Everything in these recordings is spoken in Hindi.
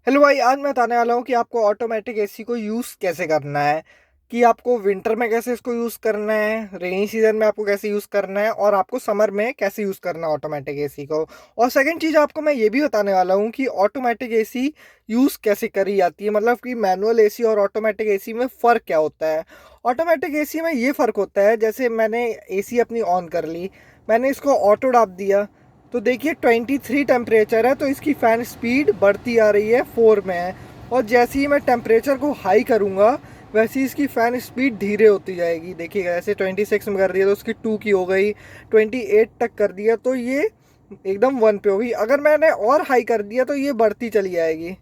हेलो भाई, आज मैं बताने वाला हूँ कि आपको ऑटोमेटिक एसी को यूज़ कैसे करना है। कि आपको विंटर में कैसे इसको यूज़ करना है, रेनी सीजन में आपको कैसे यूज़ करना है, और आपको समर में कैसे यूज़ करना है ऑटोमेटिक एसी को। और सेकंड चीज़ आपको मैं ये भी बताने वाला हूँ कि ऑटोमेटिक एसी यूज़ कैसे करी जाती है, मतलब कि मैनुअल एसी और ऑटोमेटिक एसी में फ़र्क क्या होता है। ऑटोमेटिक एसी में ये फ़र्क होता है, जैसे मैंने एसी अपनी ऑन कर ली, मैंने इसको ऑटो डाल दिया, तो देखिए 23 टेम्परेचर है, तो इसकी फ़ैन स्पीड बढ़ती आ रही है, 4 में है। और जैसे ही मैं टेम्परेचर को हाई करूँगा, वैसे ही इसकी फ़ैन स्पीड धीरे होती जाएगी। देखिएगा, ऐसे 26 में कर दिया तो उसकी 2 की हो गई, 28 तक कर दिया तो ये एकदम 1 पे हो गई। अगर मैंने और हाई कर दिया तो ये बढ़ती चली जाएगी।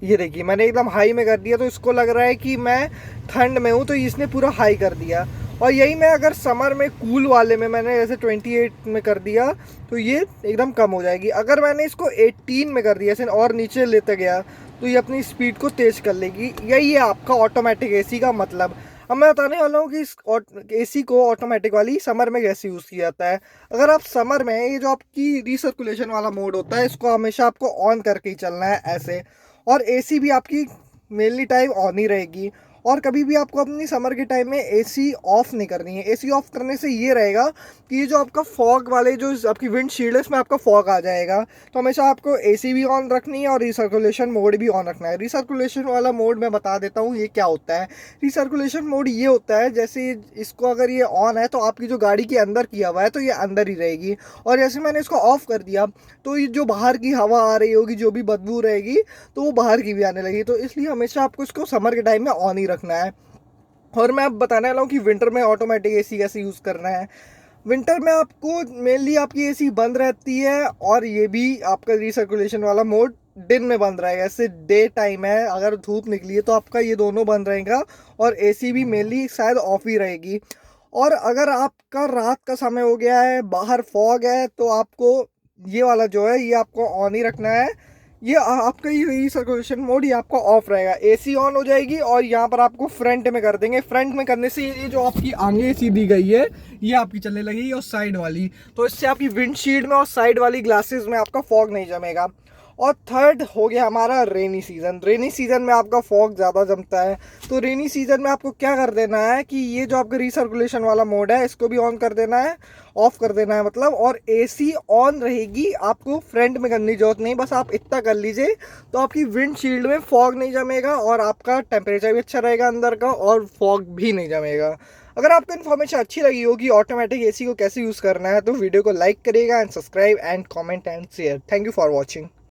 ये देखिए, मैंने एकदम हाई में कर दिया तो इसको लग रहा है कि मैं ठंड में हूँ, तो इसने पूरा हाई कर दिया। और यही मैं अगर समर में कूल वाले में मैंने जैसे 28 में कर दिया, तो ये एकदम कम हो जाएगी। अगर मैंने इसको 18 में कर दिया, जैसे और नीचे लेते गया, तो ये अपनी स्पीड को तेज़ कर लेगी। यही है आपका ऑटोमेटिक एसी का मतलब। अब मैं बताने वाला हूँ कि इस एसी को ऑटोमेटिक वाली समर में कैसे यूज़ किया जाता है। अगर आप समर में, ये जो आपकी रिसर्कुलेशन वाला मोड होता है, इसको हमेशा आपको ऑन करके ही चलना है ऐसे। और एसी भी आपकी मेनली टाइम ऑन ही रहेगी। और कभी भी आपको अपनी समर के टाइम में एसी ऑफ नहीं करनी है। एसी ऑफ करने से ये रहेगा कि ये जो आपका फॉग वाले जो आपकी विंडशील्ड है, इसमें आपका फॉग आ जाएगा। तो हमेशा आपको एसी भी ऑन रखनी है और रिसर्कुलेशन मोड भी ऑन रखना है। रिसर्कुलेशन वाला मोड मैं बता देता हूँ ये क्या होता है। रिसर्कुलेशन मोड ये होता है, जैसे इसको अगर ये ऑन है तो आपकी जो गाड़ी के अंदर किया हुआ है तो ये अंदर ही रहेगी। और जैसे मैंने इसको ऑफ कर दिया, तो ये जो बाहर की हवा आ रही होगी, जो भी बदबू रहेगी, तो वो बाहर की भी आने लगी। तो इसलिए हमेशा आपको इसको समर के टाइम में ऑन ही रखना है। और मैं अब बताने वाला हूँ कि विंटर में ऑटोमेटिक एसी कैसे यूज़ करना है। विंटर में आपको मेनली आपकी एसी बंद रहती है, और ये भी आपका रिसर्कुलेशन वाला मोड दिन में बंद रहेगा। जैसे डे टाइम है, अगर धूप निकली है तो आपका ये दोनों बंद रहेगा, और एसी भी मेनली शायद ऑफ ही रहेगी। और अगर आपका रात का समय हो गया है, बाहर फॉग है, तो आपको ये वाला जो है ये आपको ऑन ही रखना है। ये आपका ये रिसर्कुलेशन मोड ये आपका ऑफ रहेगा। एसी ऑन हो जाएगी, और यहाँ पर आपको फ्रंट में कर देंगे। फ्रंट में करने से ये जो आपकी आगे एसी दी गई है, ये आपकी चलने लगेगी, और साइड वाली, तो इससे आपकी विंडशील्ड में और साइड वाली ग्लासेस में आपका फॉग नहीं जमेगा। और थर्ड हो गया हमारा रेनी सीज़न। रेनी सीज़न में आपका फॉग ज़्यादा जमता है। तो रेनी सीज़न में आपको क्या कर देना है कि ये जो आपका रिसर्कुलेशन वाला मोड है, इसको भी ऑन कर देना है, ऑफ कर देना है मतलब। और एसी ऑन रहेगी, आपको फ्रंट में करने की जरूरत नहीं, बस आप इतना कर लीजिए, तो आपकी विंडशील्ड में फॉग नहीं जमेगा, और आपका टेम्परेचर भी अच्छा रहेगा अंदर का, और फॉग भी नहीं जमेगा। अगर आपको इन्फॉर्मेशन अच्छी लगी होगी ऑटोमेटिक एसी को कैसे यूज़ करना है, तो वीडियो को लाइक करिएगा, and subscribe and comment and share. Thank you for watching.